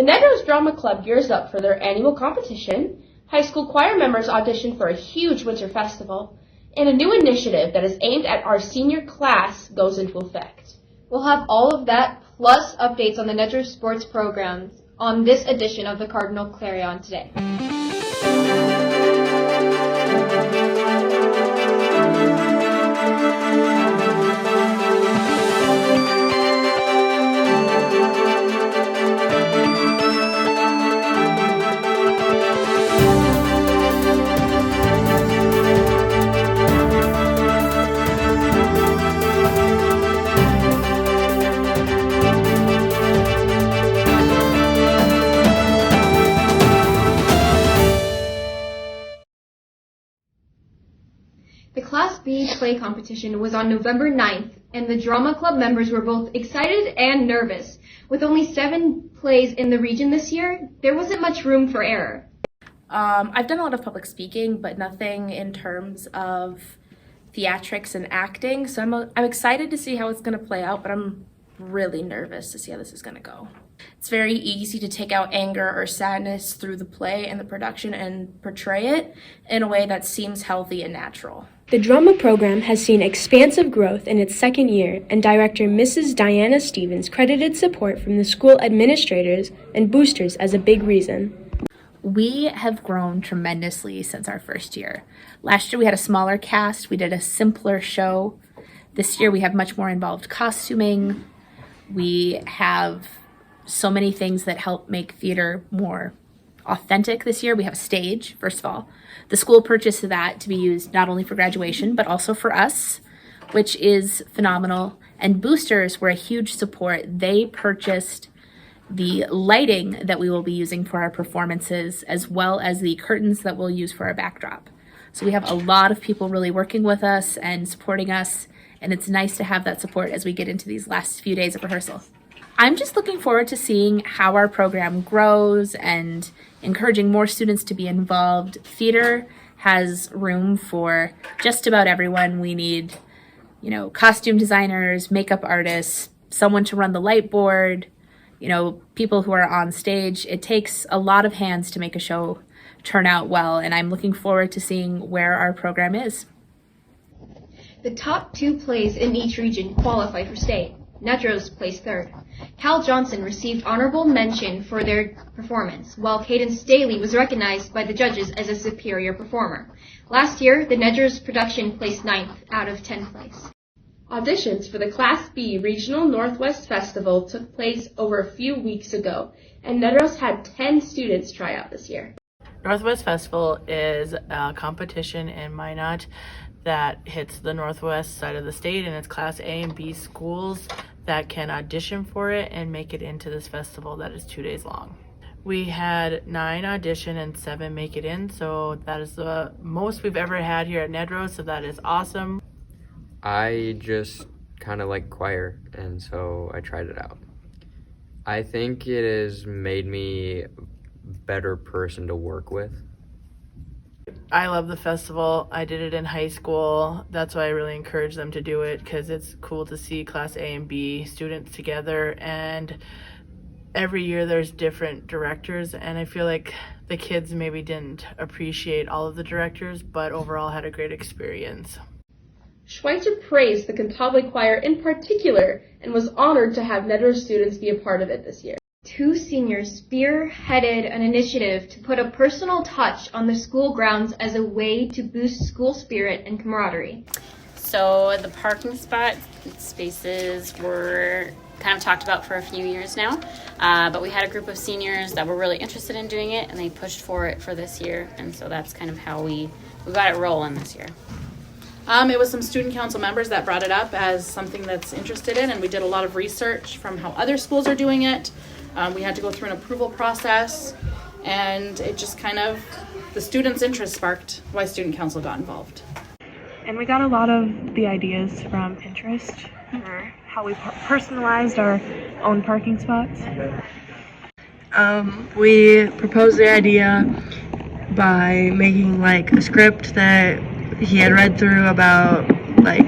The Nedros Drama Club gears up for their annual competition, high school choir members audition for a huge winter festival, and a new initiative that is aimed at our senior class goes into effect. We'll have all of that plus updates on the Nedros sports programs on this edition of the Cardinal Clarion today. The Class B play competition was on November 9th, and the drama club members were both excited and nervous. With only 7 plays in the region this year, there wasn't much room for error. I've done a lot of public speaking, but nothing in terms of theatrics and acting, so I'm excited to see how it's going to play out, but I'm really nervous to see how this is going to go. It's very easy to take out anger or sadness through the play and the production and portray it in a way that seems healthy and natural. The drama program has seen expansive growth in its second year, and director Mrs. Diana Stevens credited support from the school administrators and boosters as a big reason. We have grown tremendously since our first year. Last year we had a smaller cast, we did a simpler show. This year we have much more involved costuming. We have so many things that help make theater more authentic this year. We have a stage, first of all. The school purchased that to be used not only for graduation, but also for us, which is phenomenal. And boosters were a huge support. They purchased the lighting that we will be using for our performances, as well as the curtains that we'll use for our backdrop. So we have a lot of people really working with us and supporting us, and it's nice to have that support as we get into these last few days of rehearsal. I'm just looking forward to seeing how our program grows and encouraging more students to be involved. Theater has room for just about everyone. We need, costume designers, makeup artists, someone to run the light board, people who are on stage. It takes a lot of hands to make a show turn out well, and I'm looking forward to seeing where our program is. The top 2 plays in each region qualified for state. Nedros placed 3rd. Cal Johnson received honorable mention for their performance, while Caden Staley was recognized by the judges as a superior performer. Last year, the Nedros production placed 9th out of 10 plays. Auditions for the Class B Regional Northwest Festival took place over a few weeks ago, and Nedros had 10 students try out this year. Northwest Festival is a competition in Minot that hits the northwest side of the state, and it's Class A and B schools that can audition for it and make it into this festival that is 2 days long. We had 9 audition and 7 make it in, so that is the most we've ever had here at Nedros, so that is awesome. I just kind of like choir, and so I tried it out. I think it has made me a better person to work with. I love the festival. I did it in high school. That's why I really encourage them to do it, because it's cool to see Class A and B students together, and every year there's different directors, and I feel like the kids maybe didn't appreciate all of the directors, but overall had a great experience. Schweitzer praised the Cantabile Choir in particular and was honored to have Nedros students be a part of it this year. 2 seniors spearheaded an initiative to put a personal touch on the school grounds as a way to boost school spirit and camaraderie. So the parking spot spaces were kind of talked about for a few years now, but we had a group of seniors that were really interested in doing it, and they pushed for it for this year, and so that's kind of how we got it rolling this year. It was some student council members that brought it up as something that's interested in, and we did a lot of research from how other schools are doing it. We had to go through an approval process, and it just kind of, the students' interest sparked why student council got involved. And we got a lot of the ideas from Pinterest for how we personalized our own parking spots. We proposed the idea by making like a script that he had read through about like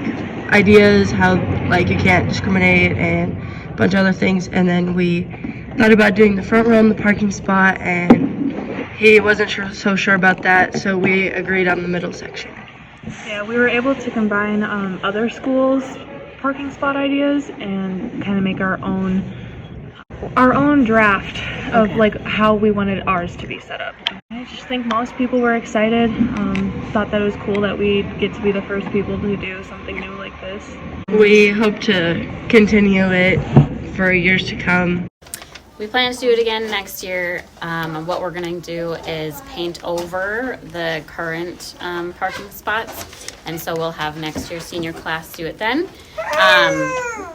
ideas, how like you can't discriminate and a bunch of other things, and then we thought about doing the front row in the parking spot, and he wasn't so sure about that, so we agreed on the middle section. Yeah, we were able to combine other schools' parking spot ideas and kind of make our own draft of like how we wanted ours to be set up. I just think most people were excited. Thought that it was cool that we'd get to be the first people to do something new like this. We hope to continue it for years to come. We plan to do it again next year. What we're going to do is paint over the current parking spots, and so we'll have next year's senior class do it then.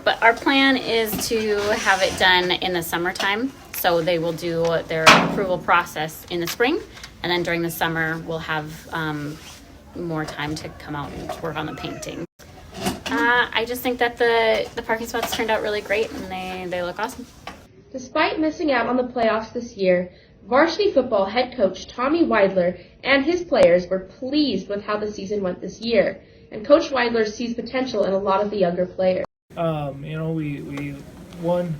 But our plan is to have it done in the summertime, so they will do their approval process in the spring, and then during the summer we'll have more time to come out and work on the painting. I just think that the parking spots turned out really great, and they look awesome. Despite missing out on the playoffs this year, varsity football head coach Tommy Weidler and his players were pleased with how the season went this year, and Coach Weidler sees potential in a lot of the younger players. We won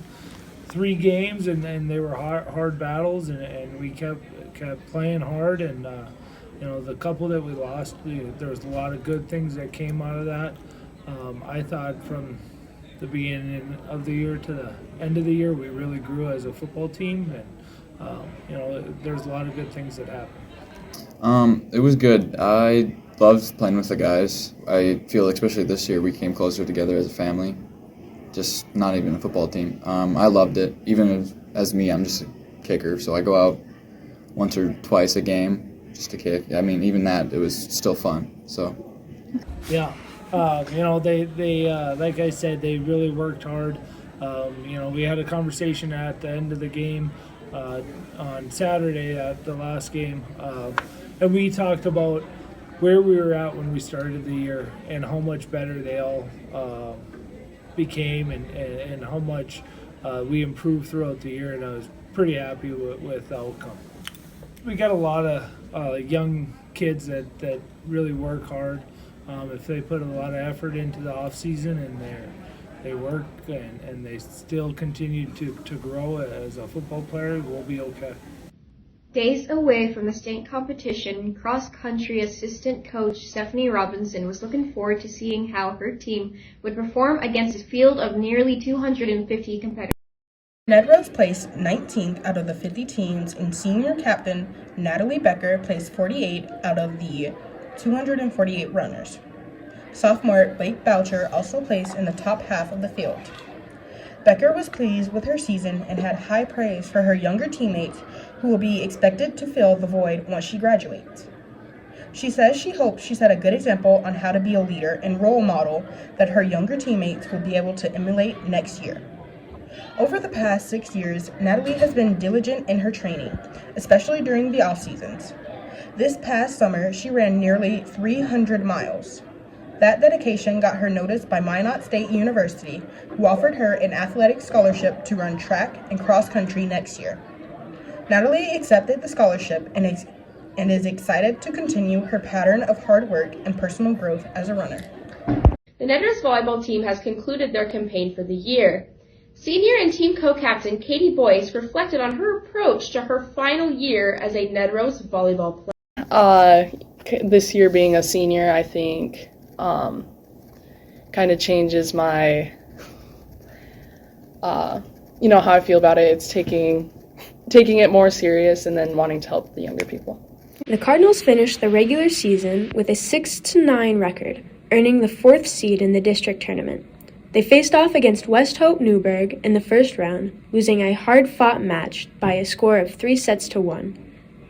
3 games, and they were hard battles, and we kept playing hard, and the couple that we lost, there was a lot of good things that came out of that. I thought from the beginning of the year to the end of the year, we really grew as a football team, and there's a lot of good things that happened. It was good. I loved playing with the guys. I feel especially this year we came closer together as a family, just not even a football team. I loved it. Even as me, I'm just a kicker, so I go out once or twice a game just to kick. I mean, even that, it was still fun. So yeah. They like I said, they really worked hard. We had a conversation at the end of the game on Saturday at the last game, and we talked about where we were at when we started the year and how much better they all became and how much we improved throughout the year, and I was pretty happy with the outcome. We got a lot of young kids that really work hard. If they put a lot of effort into the off season and they work and they still continue to grow as a football player, we'll be okay. Days away from the state competition, cross-country assistant coach Stephanie Robinson was looking forward to seeing how her team would perform against a field of nearly 250 competitors. Nedrose placed 19th out of the 50 teams, and senior captain Natalie Becker placed 48 out of the 248 runners. Sophomore Blake Boucher also placed in the top half of the field. Becker was pleased with her season and had high praise for her younger teammates who will be expected to fill the void once she graduates. She says she hopes she set a good example on how to be a leader and role model that her younger teammates will be able to emulate next year. Over the past 6 years, Natalie has been diligent in her training, especially during the off seasons. This past summer, she ran nearly 300 miles. That dedication got her noticed by Minot State University, who offered her an athletic scholarship to run track and cross country next year. Natalie accepted the scholarship and is excited to continue her pattern of hard work and personal growth as a runner. The Nedrose volleyball team has concluded their campaign for the year. Senior and team co-captain Katie Boyce reflected on her approach to her final year as a Nedrose volleyball player. This year being a senior, I think, kind of changes my, how I feel about it. It's taking it more serious and then wanting to help the younger people. The Cardinals finished the regular season with a 6-9 record, earning the 4th seed in the district tournament. They faced off against West Hope Newburgh in the first round, losing a hard-fought match by a score of 3-1.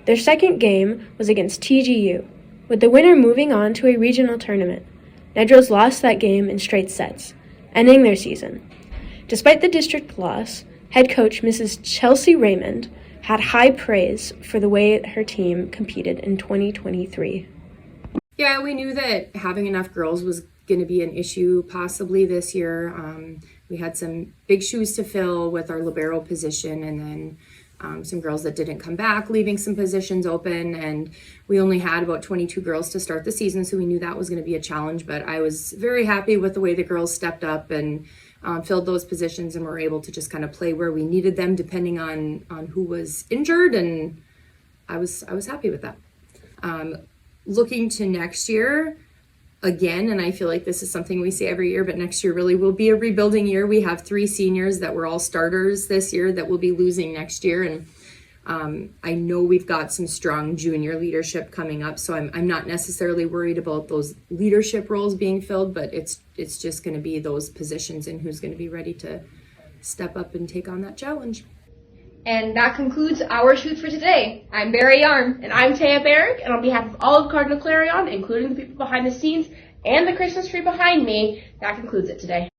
Their second game was against TGU, with the winner moving on to a regional tournament. Nedrose lost that game in straight sets, ending their season. Despite the district loss, head coach Mrs. Chelsea Raymond had high praise for the way her team competed in 2023. Yeah, we knew that having enough girls was going to be an issue possibly this year. We had some big shoes to fill with our libero position, and then some girls that didn't come back, leaving some positions open, and we only had about 22 girls to start the season, so we knew that was going to be a challenge, but I was very happy with the way the girls stepped up and filled those positions and were able to just kind of play where we needed them depending on who was injured, and I was happy with that. Looking to next year, again, and I feel like this is something we say every year, but next year really will be a rebuilding year. We have 3 seniors that were all starters this year that we'll be losing next year, and I know we've got some strong junior leadership coming up, so I'm not necessarily worried about those leadership roles being filled, but it's just going to be those positions and who's going to be ready to step up and take on that challenge. And that concludes our shoot for today. I'm Barry Yarn. And I'm Taya Barrick, and on behalf of all of Cardinal Clarion, including the people behind the scenes and the Christmas tree behind me, that concludes it today.